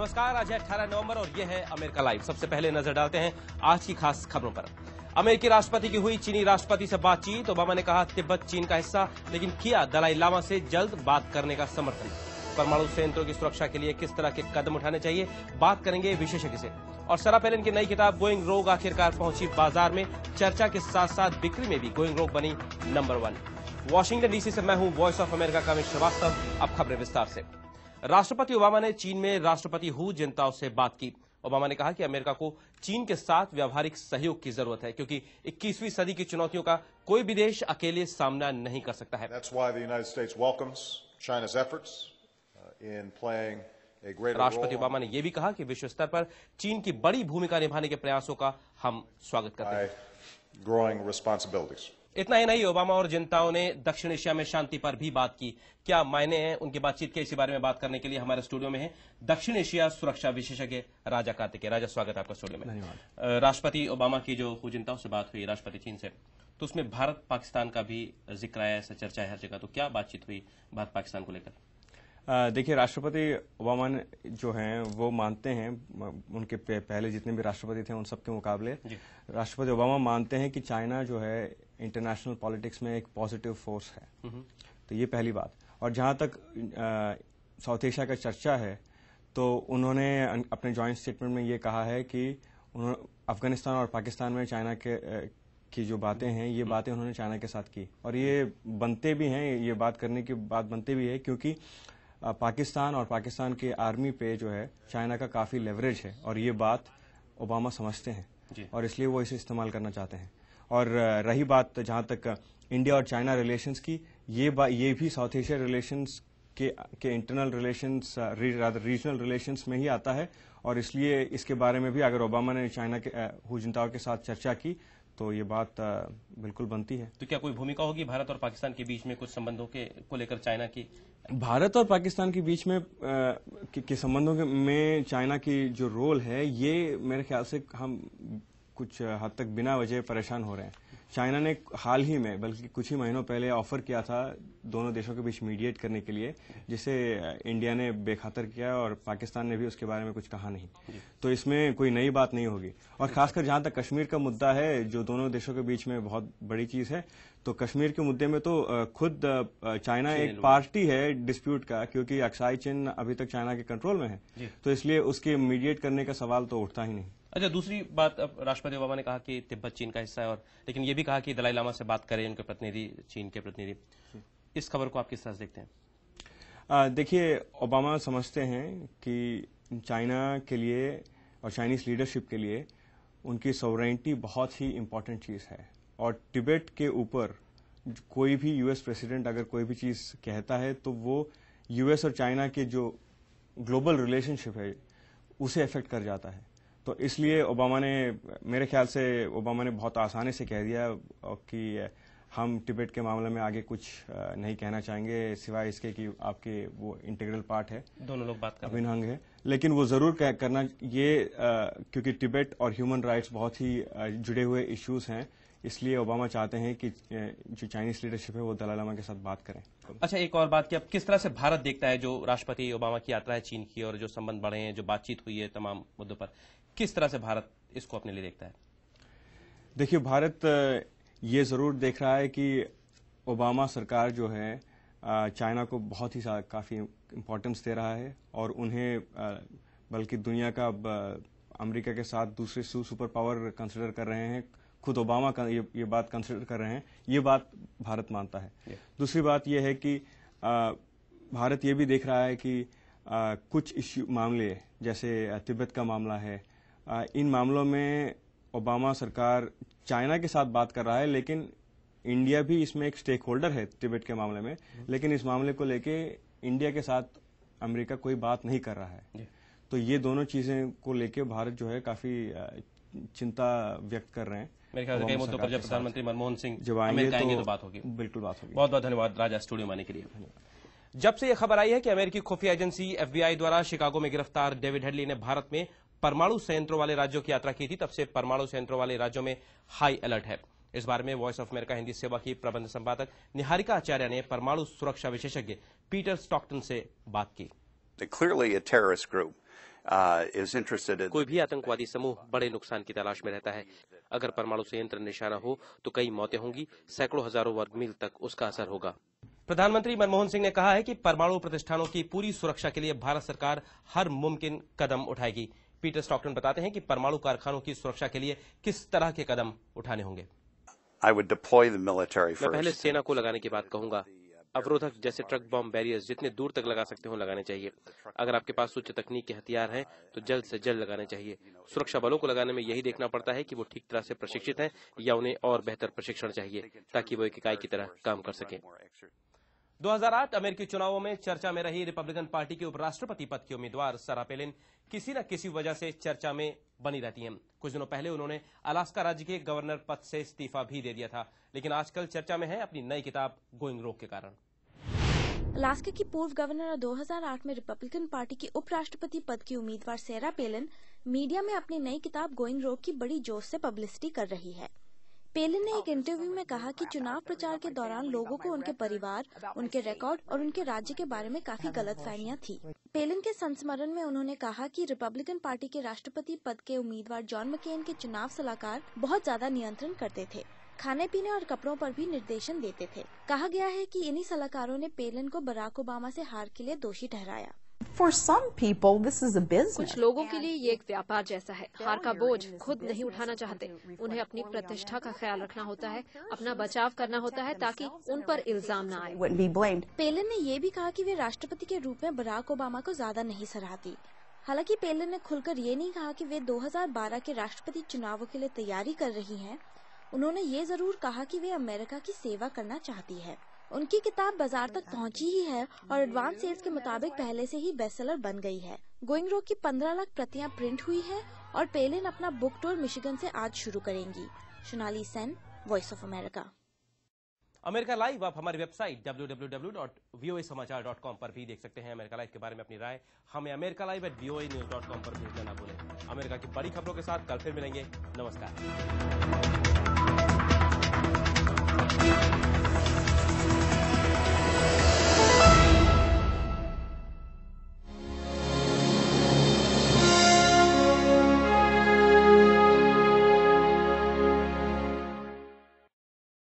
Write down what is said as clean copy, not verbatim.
नमस्कार, आज है 18 नवंबर और यह है अमेरिका लाइव। सबसे पहले नजर डालते हैं आज की खास खबरों पर। अमेरिकी राष्ट्रपति की हुई चीनी राष्ट्रपति से बातचीत। ओबामा ने कहा तिब्बत चीन का हिस्सा, लेकिन किया दलाई लामा से जल्द बात करने का समर्थन। परमाणु संयंत्रों की सुरक्षा के लिए किस तरह के कदम उठाने चाहिए, बात करेंगे विशेषज्ञ से। और सारा पैलिन की नई किताब गोइंग रोग आखिरकार पहुंची बाजार में। चर्चा के साथ साथ बिक्री में भी गोइंग रोग बनी नंबर 1। वॉशिंगटन डीसी से मैं हूं वॉइस ऑफ अमेरिका का अमित श्रीवास्तव। अब खबरें विस्तार से। राष्ट्रपति ओबामा ने चीन में राष्ट्रपति हू जिनताओ से बात की। ओबामा ने कहा कि अमेरिका को चीन के साथ व्यावहारिक सहयोग की जरूरत है, क्योंकि 21वीं सदी की चुनौतियों का कोई भी देश अकेले सामना नहीं कर सकता है। राष्ट्रपति ओबामा ने यह भी कहा कि विश्व स्तर पर चीन की बड़ी भूमिका निभाने के प्रयासों का हम स्वागत करते हैं। इतना ही नहीं, ओबामा और जिनताओ ने दक्षिण एशिया में शांति पर भी बात की। क्या मायने हैं उनकी बातचीत के, इसी बारे में बात करने के लिए हमारे स्टूडियो में है दक्षिण एशिया सुरक्षा विशेषज्ञ राजा कार्तिकेय। राजा, स्वागत है आपका स्टूडियो में। धन्यवाद। राष्ट्रपति ओबामा की जो हू जिनताओ से बात हुई राष्ट्रपति चीन से, तो उसमें भारत पाकिस्तान का भी जिक्र आया, ऐसा चर्चा है हर जगह। तो क्या बातचीत हुई भारत पाकिस्तान को लेकर? देखिए, राष्ट्रपति ओबामा जो हैं वो मानते हैं, उनके पहले जितने भी राष्ट्रपति थे उन सबके मुकाबले राष्ट्रपति ओबामा मानते हैं कि चाइना जो है इंटरनेशनल पॉलिटिक्स में एक पॉजिटिव फोर्स है। तो ये पहली बात। और जहां तक साउथ एशिया का चर्चा है, तो उन्होंने अपने जॉइंट स्टेटमेंट में ये कहा है कि अफगानिस्तान और पाकिस्तान में चाइना की जो बातें हैं, ये बातें उन्होंने चाइना के साथ की। और ये बनते भी हैं, ये बात करने की बात बनते भी है, क्योंकि पाकिस्तान और पाकिस्तान के आर्मी पे जो है चाइना का काफी लेवरेज है, और ये बात ओबामा समझते हैं और इसलिए वो इसे इस्तेमाल करना चाहते हैं। और रही बात जहां तक इंडिया और चाइना रिलेशंस की, ये भी साउथ एशिया रिलेशंस के इंटरनल रिलेशंस, रीजनल रिलेशंस में ही आता है। और इसलिए इसके बारे में भी अगर ओबामा ने चाइना के हू जिनताओ के साथ चर्चा की तो ये बात बिल्कुल बनती है। तो क्या कोई भूमिका होगी भारत और पाकिस्तान के बीच में कुछ संबंधों को लेकर चाइना की? भारत और पाकिस्तान के बीच में के संबंधों में चाइना की जो रोल है, ये मेरे ख्याल से हम कुछ हद तक बिना वजह परेशान हो रहे हैं। चाइना ने हाल ही में, बल्कि कुछ ही महीनों पहले ऑफर किया था दोनों देशों के बीच मीडिएट करने के लिए, जिसे इंडिया ने बेखातर किया और पाकिस्तान ने भी उसके बारे में कुछ कहा नहीं। तो इसमें कोई नई बात नहीं होगी। और खासकर जहां तक कश्मीर का मुद्दा है, जो दोनों देशों के बीच में बहुत बड़ी चीज है, तो कश्मीर के मुद्दे में तो खुद चाइना एक पार्टी है डिस्प्यूट का, क्योंकि अक्साई चिन अभी तक चाइना के कंट्रोल में है। तो इसलिए उसके मीडिएट करने का सवाल तो उठता ही नहीं। अच्छा, दूसरी बात, अब राष्ट्रपति ओबामा ने कहा कि तिब्बत चीन का हिस्सा है, और लेकिन ये भी कहा कि दलाई लामा से बात करें उनके प्रतिनिधि, चीन के प्रतिनिधि। इस खबर को आप किस तरह से देखते हैं? देखिए, ओबामा समझते हैं कि चाइना के लिए और चाइनीज लीडरशिप के लिए उनकी सॉवरेनिटी बहुत ही इंपॉर्टेंट चीज है। और तिब्बत के ऊपर कोई भी यूएस प्रेसिडेंट अगर कोई भी चीज कहता है, तो वो यूएस और चाइना के जो ग्लोबल रिलेशनशिप है उसे अफेक्ट कर जाता है। तो इसलिए ओबामा ने, मेरे ख्याल से ओबामा ने बहुत आसानी से कह दिया कि हम तिब्बत के मामले में आगे कुछ नहीं कहना चाहेंगे, सिवाय इसके कि आपके वो इंटीग्रल पार्ट है, दोनों लोग बात कर अभिन्न अंग है। लेकिन वो जरूर करना ये, क्योंकि तिब्बत और ह्यूमन राइट्स बहुत ही जुड़े हुए इश्यूज हैं, इसलिए ओबामा चाहते हैं कि जो चाइनीज लीडरशिप है वो दलाई लामा के साथ बात करें। अच्छा, एक और बात कि अब किस तरह से भारत देखता है जो राष्ट्रपति ओबामा की यात्रा है चीन की, और जो संबंध बढ़े हैं, जो बातचीत हुई है तमाम मुद्दों पर, किस तरह से भारत इसको अपने लिए देखता है? देखिए, भारत ये जरूर देख रहा है कि ओबामा सरकार जो है चाइना को बहुत ही काफी इम्पोर्टेंस दे रहा है, और उन्हें बल्कि दुनिया का अमेरिका के साथ दूसरे सुपर पावर कंसिडर कर रहे हैं। खुद ओबामा का ये बात कंसिडर कर रहे हैं। ये बात भारत मानता है। दूसरी बात यह है कि भारत ये भी देख रहा है कि कुछ इश्यू मामले, जैसे तिब्बत का मामला है, इन मामलों में ओबामा सरकार चाइना के साथ बात कर रहा है, लेकिन इंडिया भी इसमें एक स्टेक होल्डर है तिब्बत के मामले में। लेकिन इस मामले को लेके इंडिया के साथ अमेरिका कोई बात नहीं कर रहा है। तो ये दोनों चीजें को लेके भारत जो है काफी चिंता व्यक्त कर रहे हैं। मेरे ख्याल से कई मुद्दों पर जब प्रधानमंत्री मनमोहन सिंह जब आएंगे तो बात होगी, बिल्कुल बात होगी। बहुत बहुत धन्यवाद राजा, स्टूडियो में आने के लिए। जब से यह खबर आई है कि अमेरिकी खुफिया एजेंसी एफबीआई द्वारा शिकागो में गिरफ्तार डेविड हेडली ने भारत में परमाणु संयंत्रों वाले राज्यों की यात्रा की थी, तब से परमाणु संयंत्रों वाले राज्यों में हाई अलर्ट है। इस बारे में वॉइस ऑफ अमेरिका हिंदी सेवा की प्रबंध संपादक निहारिका आचार्य ने परमाणु सुरक्षा विशेषज्ञ पीटर स्टॉकटन से बात की। Clearly a terrorist group. कोई भी आतंकवादी समूह बड़े नुकसान की तलाश में रहता है। अगर परमाणु संयंत्र निशाना हो तो कई मौतें होंगी, सैकड़ों हजारों वर्ग मील तक उसका असर होगा। प्रधानमंत्री मनमोहन सिंह ने कहा है कि परमाणु प्रतिष्ठानों की पूरी सुरक्षा के लिए भारत सरकार हर मुमकिन कदम उठाएगी। पीटर स्टॉकटन बताते हैं कि परमाणु कारखानों की सुरक्षा के लिए किस तरह के कदम उठाने होंगे। मैं पहले सेना को लगाने की बात कहूंगा। अवरोधक जैसे ट्रक बॉम्ब बैरियर्स जितने दूर तक लगा सकते हो लगाने चाहिए। अगर आपके पास उच्च तकनीक के हथियार हैं तो जल्द से जल्द लगाने चाहिए। सुरक्षा बलों को लगाने में यही देखना पड़ता है कि वो ठीक तरह से प्रशिक्षित हैं या उन्हें और बेहतर प्रशिक्षण चाहिए ताकि वो एक इकाई की तरह काम कर सकें। 2008 अमेरिकी चुनावों में चर्चा में रही रिपब्लिकन पार्टी के उपराष्ट्रपति पद की उम्मीदवार सारा पैलिन किसी न किसी वजह से चर्चा में बनी रहती हैं। कुछ दिनों पहले उन्होंने अलास्का राज्य के गवर्नर पद से इस्तीफा भी दे दिया था, लेकिन आजकल चर्चा में है अपनी नई किताब गोइंग रोग के कारण। अलास्का की पूर्व गवर्नर और 2008 में रिपब्लिकन पार्टी की उपराष्ट्रपति पद की उम्मीदवार सारा पैलिन मीडिया में अपनी नई किताब गोइंग रोग की बड़ी जोश से पब्लिसिटी कर रही है। पैलिन ने एक इंटरव्यू में कहा कि चुनाव प्रचार के दौरान लोगों को उनके परिवार, उनके रिकॉर्ड और उनके राज्य के बारे में काफी गलतफहमियां थी। पैलिन के संस्मरण में उन्होंने कहा कि रिपब्लिकन पार्टी के राष्ट्रपति पद के उम्मीदवार जॉन मैकेन के चुनाव सलाहकार बहुत ज्यादा नियंत्रण करते थे, खाने पीने और कपड़ों पर भी निर्देशन देते थे। कहा गया है कि इन्हीं सलाहकारों ने पैलिन को बराक ओबामा से हार के लिए दोषी ठहराया। For some people, this is a business. कुछ लोगों के लिए ये एक व्यापार जैसा है। हार का बोझ खुद नहीं उठाना चाहते। उन्हें अपनी प्रतिष्ठा का ख्याल रखना होता है, अपना बचाव करना होता है ताकि उन पर इल्जाम न आए। पैलिन ने ये भी कहा कि वे राष्ट्रपति के रूप में बराक ओबामा को ज्यादा नहीं सराहती। हालांकि पैलिन ने खुलकर ये नहीं कहा कि वे 2012 के राष्ट्रपति चुनावों के लिए तैयारी कर रही हैं। उन्होंने ये जरूर कहा कि वे अमेरिका की सेवा करना चाहती है। उनकी किताब बाजार तक पहुंची ही है और एडवांस सेल्स के मुताबिक पहले से ही बेस्टसेलर बन गई है। गोइंग रोग की 15 लाख प्रतियां प्रिंट हुई है और पैलिन अपना बुक टूर मिशिगन से आज शुरू करेंगी। Sonali Sen, voice of America. America live आप हमारी वेबसाइट www.voasamachaar.com पर भी देख सकते हैं। अमेरिका लाइव के बारे में अपनी राय हमें americalive@voanews.com पर भेजना ना भूलें। अमेरिका की बड़ी खबरों के साथ कल फिर मिलेंगे। नमस्कार।